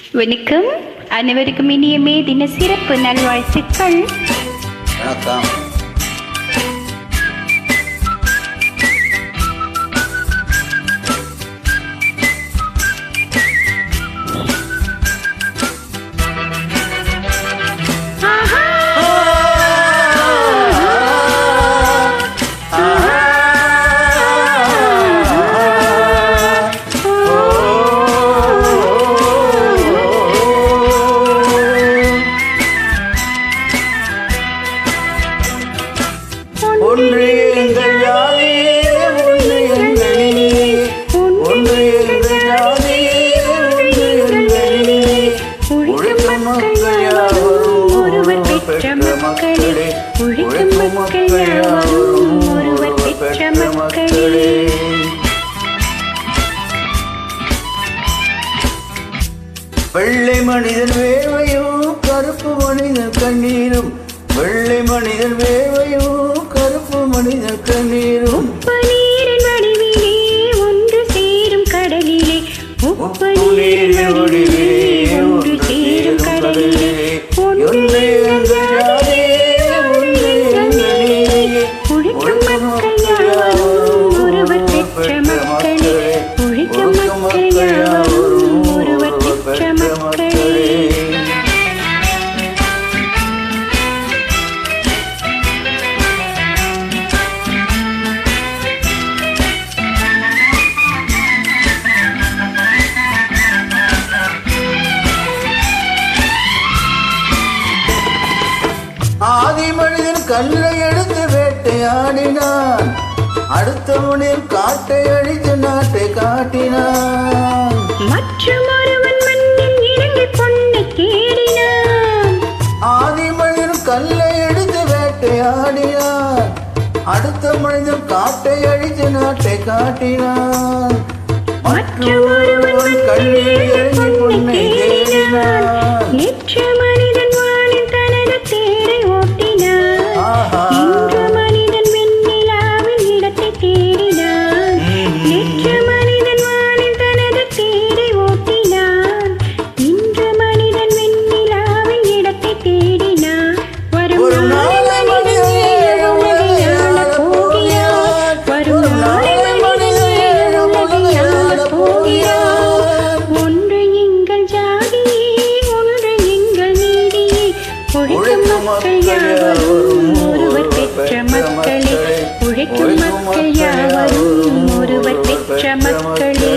வணக்கம். அனைவருக்கும் இனிய மே தின சிறப்பு நல்வாழ்த்துக்கள். வணக்கம். ஒன்று எங்கள் ஜாதியே, ஒன்று எங்கள் இனியே, ஒன்று எங்கள் ஜாதியே, ஒன்று எங்கள் இனியே. உழைக்கும் மக்கள் யாவரும் ஒருவர் பெற்ற மக்களே, உழைக்கும் மக்கள் யாவரும் ஒருவர் பெற்ற மக்களே. வெள்ளை மனிதன் வேர்வையும் கருப்பு மனிதன் கண்ணீரும், வெள்ளை மனிதன் வேர்வையும் கருப்பு மனிதன் கண்ணீரும். நீரின் வடிவிலே ஒன்று சேரும் கடலிலே, உப்பு நீரின் வடிவிலே ஒன்று சேரும் கடலிலே. ஒன்று எங்கள் ஜாதியே, ஒன்று எங்கள் இனியே, உழைக்கும் மக்கள் யாவரும் ஒருவர் பெற்ற மக்களே, உழைக்கும் மக்கள் யாவரும் ஒருவர் பெற்ற மக்களே. ஆதி மனிதன் கல்லை எடுத்து வேட்டையாடினான், அடுத்த மனிதன் காட்டை அழித்து நாட்டை காட்டினான். மற்றொருவன் மண்ணில் இறங்கி பொன்னை தேடினான். ஆதி மனிதன் கல்லை எடுத்து வேட்டையாடினான், அடுத்த மனிதன் காட்டை அழித்து நாட்டை காட்டினான். மற்றொருவன் கல்லில் இறங்கி பொன்னை தேடினான். நேற்ற மனிதன் வானில் தனது தேரை ஓட்டினான். இன்று மனிதன் வெண்ணிலாவில் இடத்தை தேடினான். நேற்ற மனிதன் வானில் தனது தேரை ஓட்டினான். இன்று மனிதன் வெண்ணிலாவில் இடத்தை தேடினான். வரும் நாளை மனிதன் உலகை ஆளப் போகிறான். வரும் நாளை மனிதன் உலகை ஆளப் போகிறான். ஒன்று எங்கள் ஜாதியே, ஒன்று எங்கள் நீதியே, உழைக்கும் மக்கள் யாவரும் ஒருவர் பெற்ற மக்களே, உழைக்கும் மக்கள் யாவரும் ஒருவர் பெற்ற மக்களே.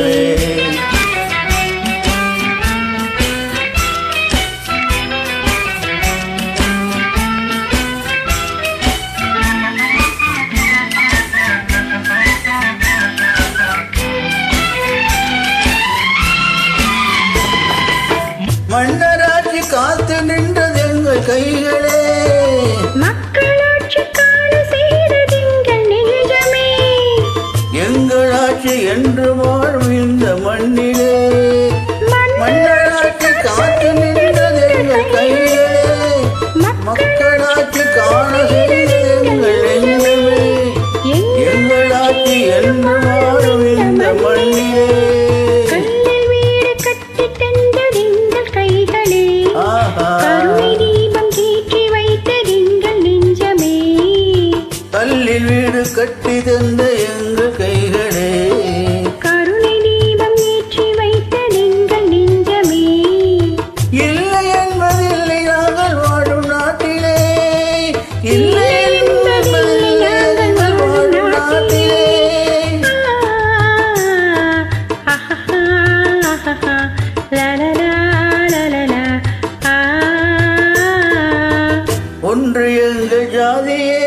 மன்னராட்சி காத்து நின்றது எங்கள் கைகளே, மக்களாட்சி காண செய்தது எங்கள் நெஞ்சமே. எங்கள் ஆட்சி என்று வாழும் இந்த மண்ணிலே. மன்னராட்சி காத்து நின்றது எங்கள் கைகளே, மக்களாட்சி காண செய்தது எங்கள் நெஞ்சமே. எங்கள் ஆட்சி என்று வாழும் இந்த மண்ணிலே. கல்லில் வீடு கட்டி தந்தது எங்கள் கைகளே, கருணை தீபம் ஏற்றி வைத்தது எங்கள் நெஞ்சமே. கல்லில் வீடு கட்டி தந்த எங்கள் கைகளே, கருணை தீபம் ஏற்றி வைத்தது எங்கள் நெஞ்சமே. இல்லை என்பதில்லை நாங்கள் வாழும் நாட்டிலே, இல்லை என்பதில்லை நாங்கள் வாழும் நாட்டிலே. ஒன்று எங்கள் ஜாதியே,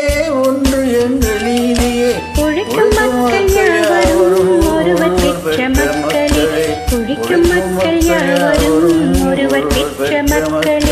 ஒன்று எங்கள் நீதியே, உழைக்கும் மக்கள் யாவரும் ஒருவர் பெற்ற மக்களே, உழைக்கும் மக்கள் யாவரும் ஒருவர் பெற்ற மக்களே.